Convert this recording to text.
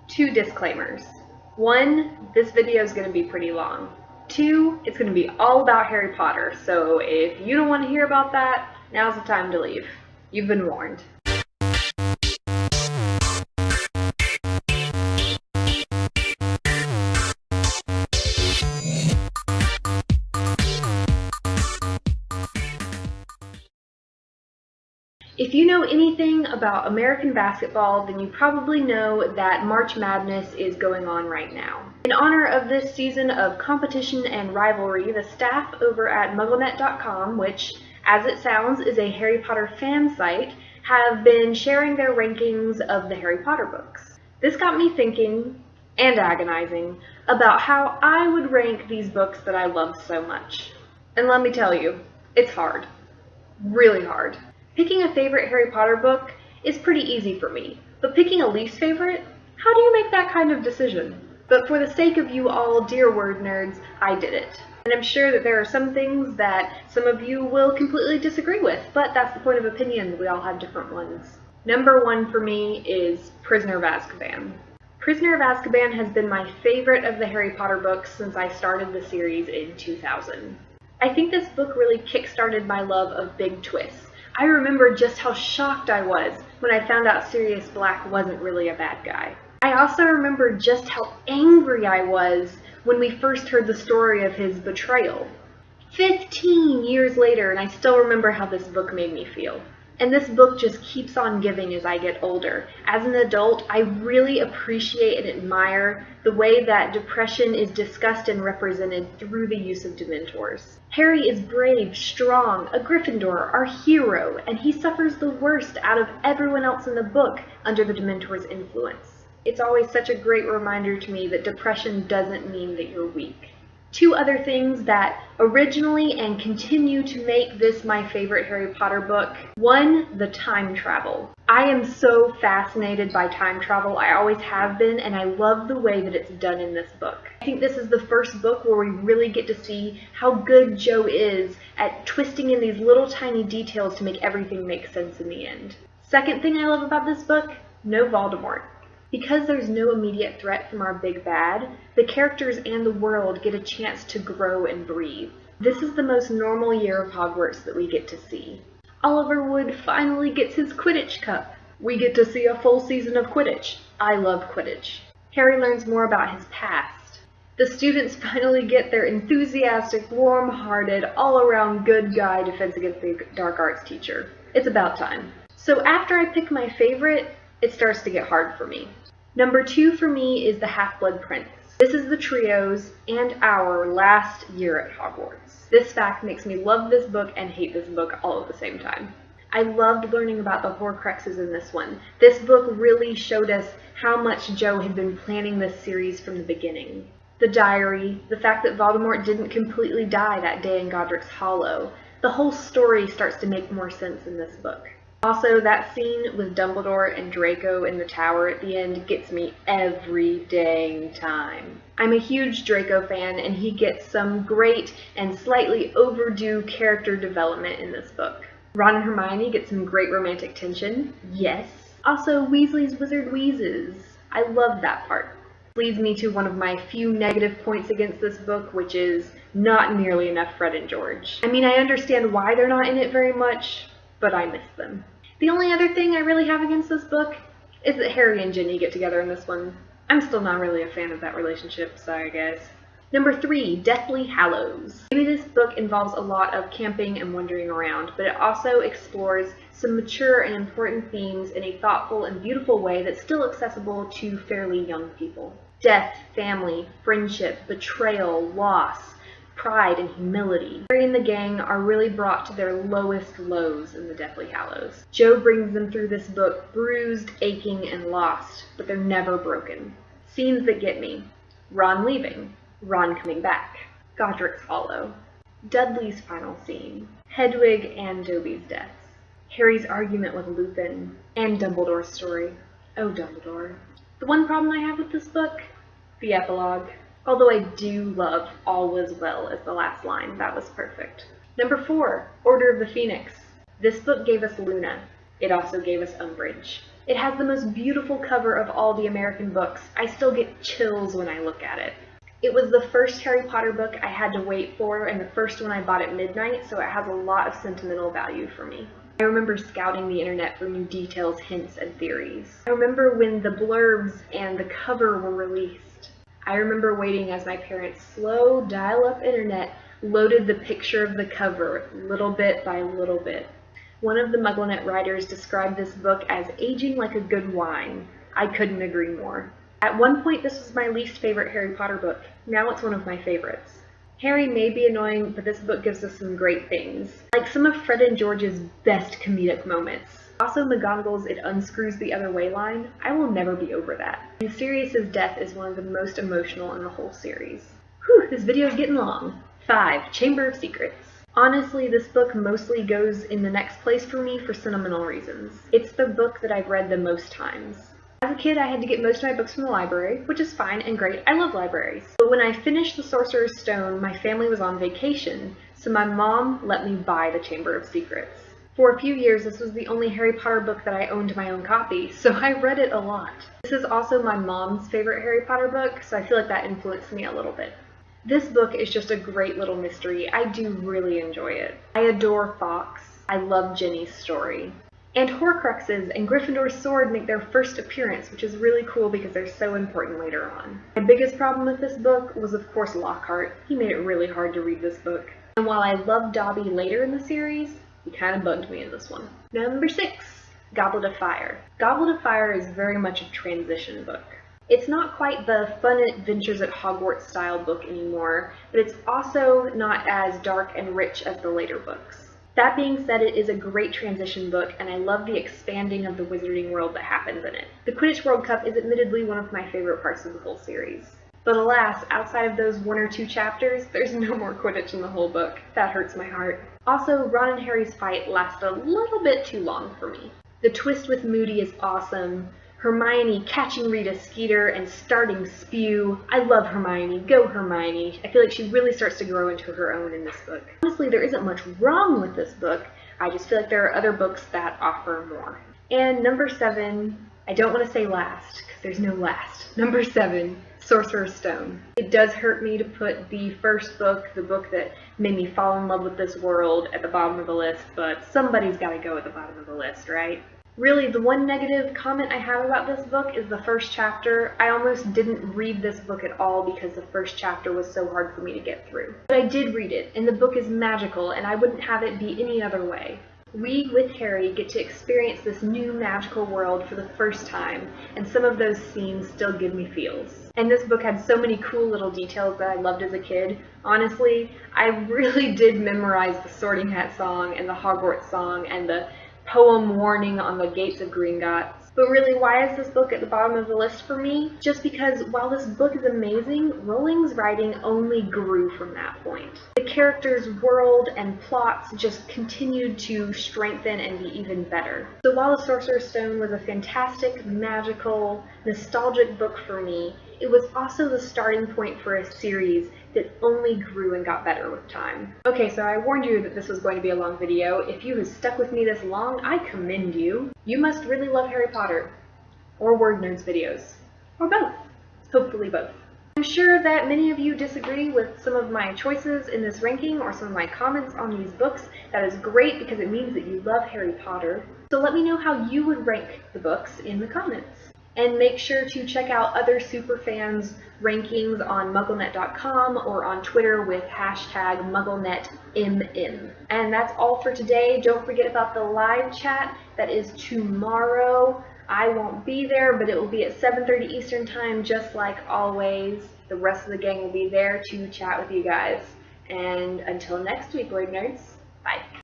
Two disclaimers. One, this video is going to be pretty long. Two, it's going to be all about Harry Potter, so if you don't want to hear about that, now's the time to leave. You've been warned. If you know anything about American basketball, then you probably know that March Madness is going on right now. In honor of this season of competition and rivalry, the staff over at MuggleNet.com, which, as it sounds, is a Harry Potter fan site, have been sharing their rankings of the Harry Potter books. This got me thinking, and agonizing, about how I would rank these books that I love so much. And let me tell you, it's hard. Really hard. Picking a favorite Harry Potter book is pretty easy for me, but picking a least favorite? How do you make that kind of decision? But for the sake of you all, dear word nerds, I did it. And I'm sure that there are some things that some of you will completely disagree with, but that's the point of opinion. We all have different ones. Number one for me is Prisoner of Azkaban. Prisoner of Azkaban has been my favorite of the Harry Potter books since I started the series in 2000. I think this book really kickstarted my love of big twists. I remember just how shocked I was when I found out Sirius Black wasn't really a bad guy. I also remember just how angry I was when we first heard the story of his betrayal. 15 years later, and I still remember how this book made me feel. And this book just keeps on giving as I get older. As an adult, I really appreciate and admire the way that depression is discussed and represented through the use of Dementors. Harry is brave, strong, a Gryffindor, our hero, and he suffers the worst out of everyone else in the book under the Dementors' influence. It's always such a great reminder to me that depression doesn't mean that you're weak. Two other things that originally and continue to make this my favorite Harry Potter book. One, the time travel. I am so fascinated by time travel. I always have been, and I love the way that it's done in this book. I think this is the first book where we really get to see how good Jo is at twisting in these little tiny details to make everything make sense in the end. Second thing I love about this book, no Voldemort. Because there's no immediate threat from our big bad, the characters and the world get a chance to grow and breathe. This is the most normal year of Hogwarts that we get to see. Oliver Wood finally gets his Quidditch cup. We get to see a full season of Quidditch. I love Quidditch. Harry learns more about his past. The students finally get their enthusiastic, warm-hearted, all-around good guy Defense Against the Dark Arts teacher. It's about time. So after I pick my favorite, it starts to get hard for me. Number two for me is the HalfBlood Prince. This is the trio's and our last year at Hogwarts. This fact makes me love this book and hate this book all at the same time. I loved learning about the Horcruxes in this one. This book really showed us how much Jo had been planning this series from the beginning. The diary, the fact that Voldemort didn't completely die that day in Godric's Hollow. The whole story starts to make more sense in this book. Also, that scene with Dumbledore and Draco in the tower at the end gets me every dang time. I'm a huge Draco fan, and he gets some great and slightly overdue character development in this book. Ron and Hermione get some great romantic tension, yes. Also, Weasley's Wizard Wheezes. I love that part. Leads me to one of my few negative points against this book, which is not nearly enough Fred and George. I mean, I understand why they're not in it very much, but I miss them. The only other thing I really have against this book is that Harry and Ginny get together in this one. I'm still not really a fan of that relationship, sorry guys. Number three, Deathly Hallows. Maybe this book involves a lot of camping and wandering around, but it also explores some mature and important themes in a thoughtful and beautiful way that's still accessible to fairly young people. Death, family, friendship, betrayal, loss, pride, and humility. Harry and the gang are really brought to their lowest lows in the Deathly Hallows. Jo brings them through this book bruised, aching, and lost, but they're never broken. Scenes that get me. Ron leaving. Ron coming back. Godric's Hollow. Dudley's final scene. Hedwig and Dobby's deaths. Harry's argument with Lupin. And Dumbledore's story. Oh, Dumbledore. The one problem I have with this book? The epilogue. Although I do love All Was Well as the last line. That was perfect. Number four, Order of the Phoenix. This book gave us Luna. It also gave us Umbridge. It has the most beautiful cover of all the American books. I still get chills when I look at it. It was the first Harry Potter book I had to wait for, and the first one I bought at midnight, so it has a lot of sentimental value for me. I remember scouting the internet for new details, hints, and theories. I remember when the blurbs and the cover were released. I remember waiting as my parents' slow dial-up internet loaded the picture of the cover, little bit by little bit. One of the MuggleNet writers described this book as aging like a good wine. I couldn't agree more. At one point, this was my least favorite Harry Potter book. Now it's one of my favorites. Harry may be annoying, but this book gives us some great things, like some of Fred and George's best comedic moments. Also, McGonagall's "it unscrews the other way" line. I will never be over that. And Sirius's death is one of the most emotional in the whole series. Whew, this video is getting long. 5. Chamber of Secrets. Honestly, this book mostly goes in the next place for me for sentimental reasons. It's the book that I've read the most times. As a kid, I had to get most of my books from the library, which is fine and great. I love libraries. But when I finished the Sorcerer's Stone, my family was on vacation, so my mom let me buy the Chamber of Secrets. For a few years, this was the only Harry Potter book that I owned my own copy, so I read it a lot. This is also my mom's favorite Harry Potter book, so I feel like that influenced me a little bit. This book is just a great little mystery. I do really enjoy it. I adore Fawkes. I love Ginny's story. And Horcruxes and Gryffindor's sword make their first appearance, which is really cool because they're so important later on. My biggest problem with this book was, of course, Lockhart. He made it really hard to read this book. And while I loved Dobby later in the series, he kind of bugged me in this one. Number 6. Goblet of Fire. Goblet of Fire is very much a transition book. It's not quite the fun adventures at Hogwarts style book anymore, but it's also not as dark and rich as the later books. That being said, it is a great transition book, and I love the expanding of the wizarding world that happens in it. The Quidditch World Cup is admittedly one of my favorite parts of the whole series. But alas, outside of those 1 or 2 chapters, there's no more Quidditch in the whole book. That hurts my heart. Also, Ron and Harry's fight lasted a little bit too long for me. The twist with Moody is awesome. Hermione catching Rita Skeeter and starting Spew. I love Hermione. Go Hermione. I feel like she really starts to grow into her own in this book. Honestly, there isn't much wrong with this book. I just feel like there are other books that offer more. And number 7, I don't want to say last, because there's no last. Number 7, Sorcerer's Stone. It does hurt me to put the first book, the book that made me fall in love with this world, at the bottom of the list, but somebody's got to go at the bottom of the list, right? Really, the one negative comment I have about this book is the first chapter. I almost didn't read this book at all because the first chapter was so hard for me to get through. But I did read it, and the book is magical, and I wouldn't have it be any other way. We, with Harry, get to experience this new magical world for the first time, and some of those scenes still give me feels. And this book had so many cool little details that I loved as a kid. Honestly, I really did memorize the Sorting Hat song, and the Hogwarts song, and the poem warning on the gates of Gringotts. But really, why is this book at the bottom of the list for me? Just because while this book is amazing, Rowling's writing only grew from that point. The characters' world and plots just continued to strengthen and be even better. So while The Sorcerer's Stone was a fantastic, magical, nostalgic book for me, it was also the starting point for a series that only grew and got better with time. Okay, so I warned you that this was going to be a long video. If you have stuck with me this long, I commend you. You must really love Harry Potter, or WordNerds videos, or both. Hopefully both. I'm sure that many of you disagree with some of my choices in this ranking or some of my comments on these books. That is great because it means that you love Harry Potter. So let me know how you would rank the books in the comments. And make sure to check out other superfans' rankings on MuggleNet.com or on Twitter with hashtag MuggleNetMM. And that's all for today. Don't forget about the live chat. That is tomorrow. I won't be there, but it will be at 7:30 Eastern Time, just like always. The rest of the gang will be there to chat with you guys. And until next week, WordNerds.